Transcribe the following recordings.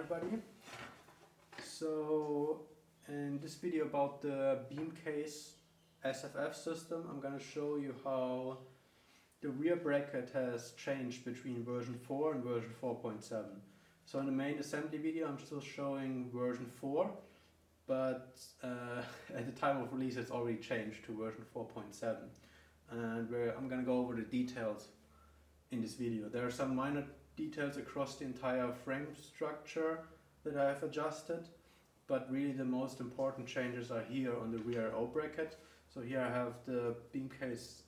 everybody. So in this video about the BeamCase SFF system, I'm going to show you how the rear bracket has changed between version 4 and version 4.7. So in the main assembly video I'm still showing version 4, but at the time of release it's already changed to version 4.7, and I'm going to go over the details in this video. There are some minor details across the entire frame structure that I have adjusted, but really the most important changes are here on the rear O bracket. So here I have the BeamCase,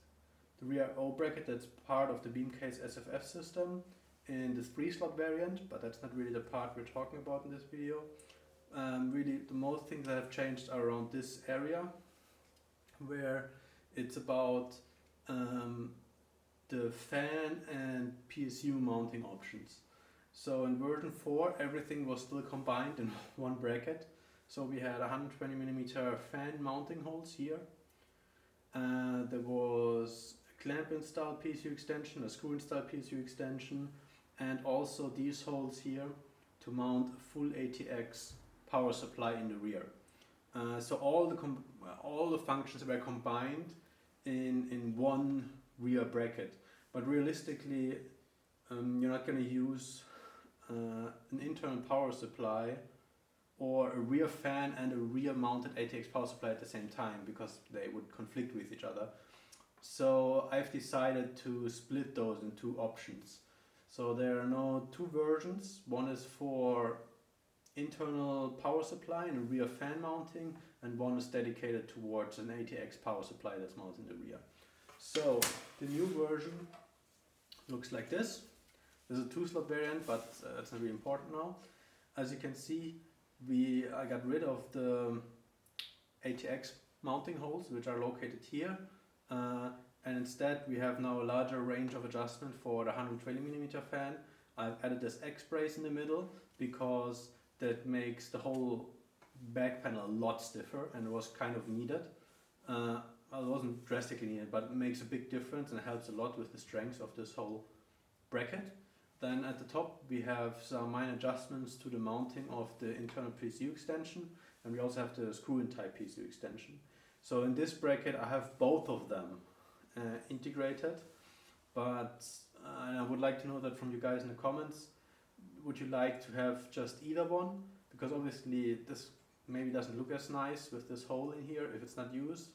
the rear O bracket that's part of the BeamCase SFF system in the 3-slot variant, but that's not really the part we're talking about in this video. Really the most things that have changed are around this area, where it's about the fan and PSU mounting options. So in version 4 everything was still combined in one bracket. So we had 120mm fan mounting holes here. There was a clamp installed PSU extension, a screw installed PSU extension, and also these holes here to mount a full ATX power supply in the rear. So all the functions were combined in one rear bracket, but realistically you're not going to use an internal power supply or a rear fan and a rear mounted ATX power supply at the same time, because they would conflict with each other. So I've decided to split those in two options. So there are now two versions. One is for internal power supply and a rear fan mounting, and one is dedicated towards an ATX power supply that's mounted in the rear. So the new version looks like this. There's a 2-slot variant, but that's not really important now. As you can see, I got rid of the ATX mounting holes, which are located here, and instead we have now a larger range of adjustment for the 120mm fan. I've added this X brace in the middle because that makes the whole back panel a lot stiffer, and it was kind of needed. Well, it wasn't drastically needed, but it makes a big difference and helps a lot with the strength of this whole bracket. Then at the top we have some minor adjustments to the mounting of the internal PSU extension, and we also have the screw-in type PSU extension. So in this bracket I have both of them integrated, but I would like to know that from you guys in the comments. Would you like to have just either one? Because obviously this maybe doesn't look as nice with this hole in here if it's not used.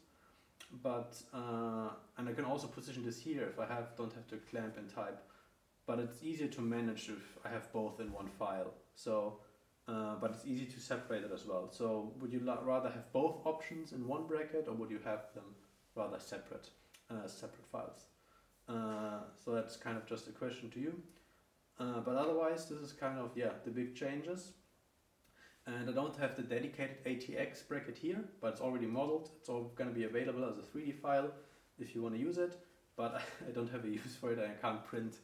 But and I can also position this here if I don't have to clamp and type. But it's easier to manage if I have both in one file. So, but it's easy to separate it as well. So would you rather have both options in one bracket, or would you have them rather separate files? So that's kind of just a question to you. But otherwise, this is kind of, the big changes. And I don't have the dedicated ATX bracket here, but it's already modeled. It's all going to be available as a 3D file if you want to use it. But I don't have a use for it, and I can't print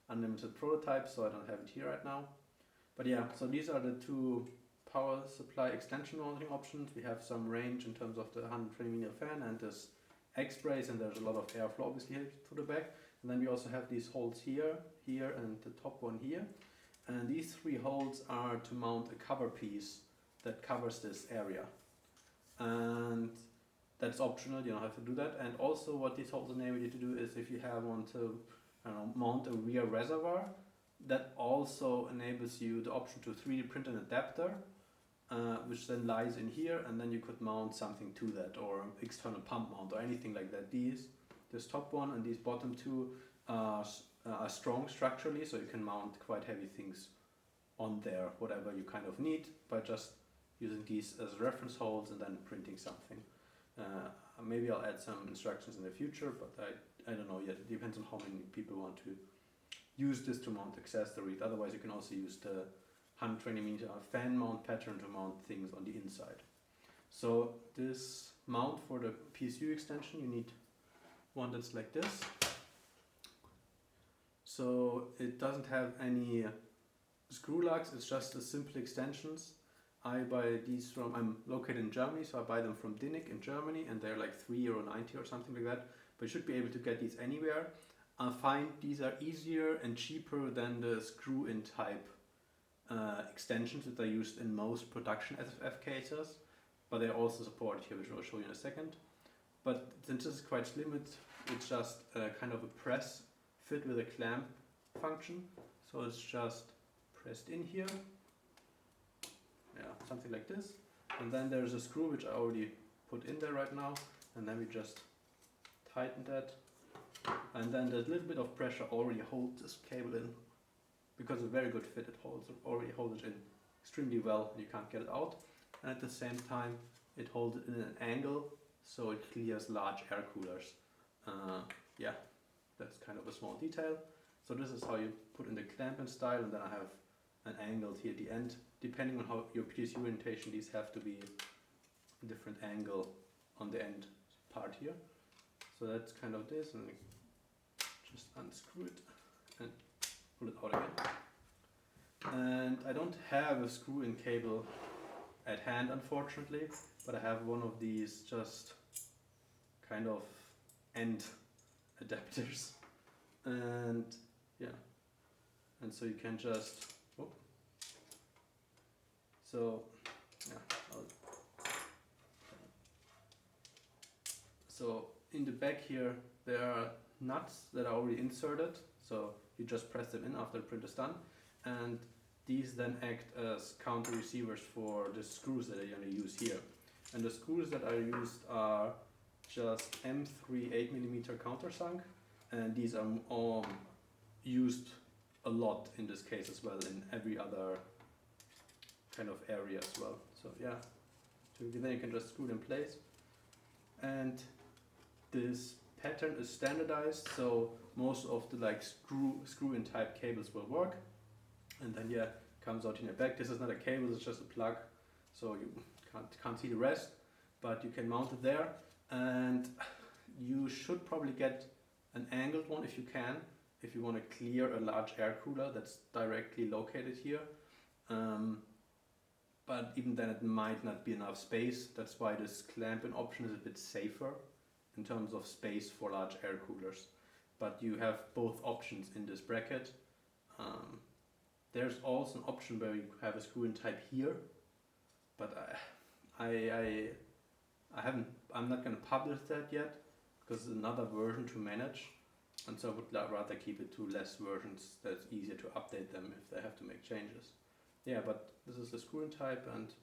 unlimited prototypes, so I don't have it here right now. But so these are the two power supply extension mounting options. We have some range in terms of the 120mm fan and this X brace, and there's a lot of airflow obviously here to the back. And then we also have these holes here, here, and the top one here. And these 3 holes are to mount a cover piece that covers this area. And that's optional, you don't have to do that. And also what these holes enable you to do is, if you want to mount a rear reservoir, that also enables you the option to 3D print an adapter, which then lies in here, and then you could mount something to that, or an external pump mount or anything like that. This top one and these bottom 2 are strong structurally, so you can mount quite heavy things on there, whatever you kind of need, by just using these as reference holes and then printing something. Maybe I'll add some instructions in the future, but I don't know yet. It depends on how many people want to use this to mount accessories. Otherwise you can also use the 120mm fan mount pattern to mount things on the inside. So this mount for the PSU extension, you need one that's like this. So it doesn't have any screw lugs, it's just the simple extensions. I buy these I'm located in Germany, so I buy them from Dinnick in Germany, and they're like €3.90 or something like that. But you should be able to get these anywhere. I find these are easier and cheaper than the screw-in type extensions that are used in most production SFF cases, but they're also supported here, which I'll show you in a second. But since this is quite slim, it's just kind of a press fit with a clamp function. So it's just pressed in here, yeah, something like this. And then there's a screw which I already put in there right now, and then we just tighten that. And then there's a little bit of pressure already holds this cable in. Because it's a very good fit, it already holds it in extremely well, and you can't get it out. And at the same time, it holds it in an angle, so it clears large air coolers. Yeah, that's kind of a small detail. So this is how you put in the clamp in style, and then I have an angle here at the end. Depending on how your PSU orientation, these have to be a different angle on the end part here. So that's kind of this, and just unscrew it and pull it out again. And I don't have a screw-in cable at hand, unfortunately, but I have one of these just kind of end adapters. And yeah, and so you can just, so in the back here there are nuts that are already inserted, so you just press them in after the print is done, and these then act as counter receivers for the screws that you're going to use here. And the screws that I used are just M3 8mm countersunk, and these are all used a lot in this case as well, in every other kind of area as well. So yeah, so then you can just screw it in place. And this pattern is standardized, so most of the like screw-in type cables will work. And then yeah, comes out in your back. This is not a cable, it's just a plug, so you can't see the rest, but you can mount it there. And you should probably get an angled one if you can, if you want to clear a large air cooler that's directly located here. But even then it might not be enough space. That's why this clamp-in option is a bit safer in terms of space for large air coolers. But you have both options in this bracket. There's also an option where you have a screw-in type here, but I'm not going to publish that yet, because it's another version to manage, and so I would rather keep it to less versions. That's easier to update them if they have to make changes. Yeah, but this is the screw-in type, and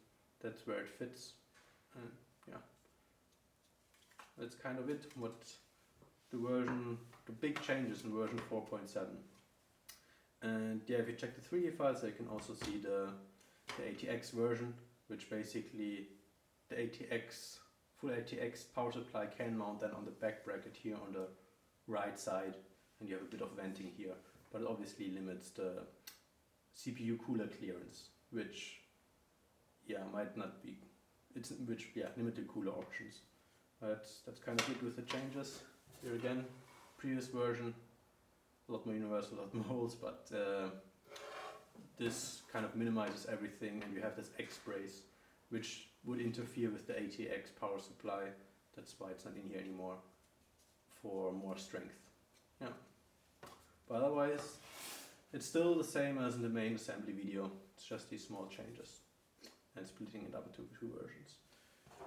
that's where it fits. And yeah, that's kind of it. What the big changes in version 4.7. And yeah, if you check the 3D files, you can also see the ATX version, which basically the full ATX power supply can mount then on the back bracket here on the right side, and you have a bit of venting here, but it obviously limits the CPU cooler clearance, which yeah might not be, limited cooler options. But that's kind of it with the changes. Here again, previous version, a lot more universal, a lot more holes, but this kind of minimizes everything, and you have this X-brace, which would interfere with the ATX power supply. That's why it's not in here anymore, for more strength. Yeah, but otherwise it's still the same as in the main assembly video. It's just these small changes and splitting it up into two versions.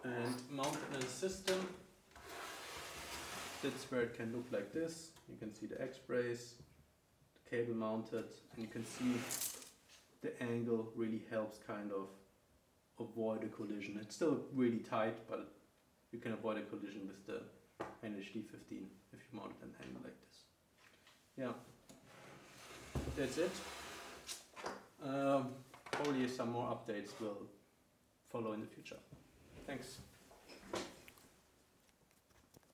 And mounted in a system, that's where it can look like this. You can see the X-brace, the cable mounted, and you can see the angle really helps kind of avoid a collision. It's still really tight, but you can avoid a collision with the NHD15 if you mount an angle like this. Yeah, that's it. Probably some more updates will follow in the future. Thanks.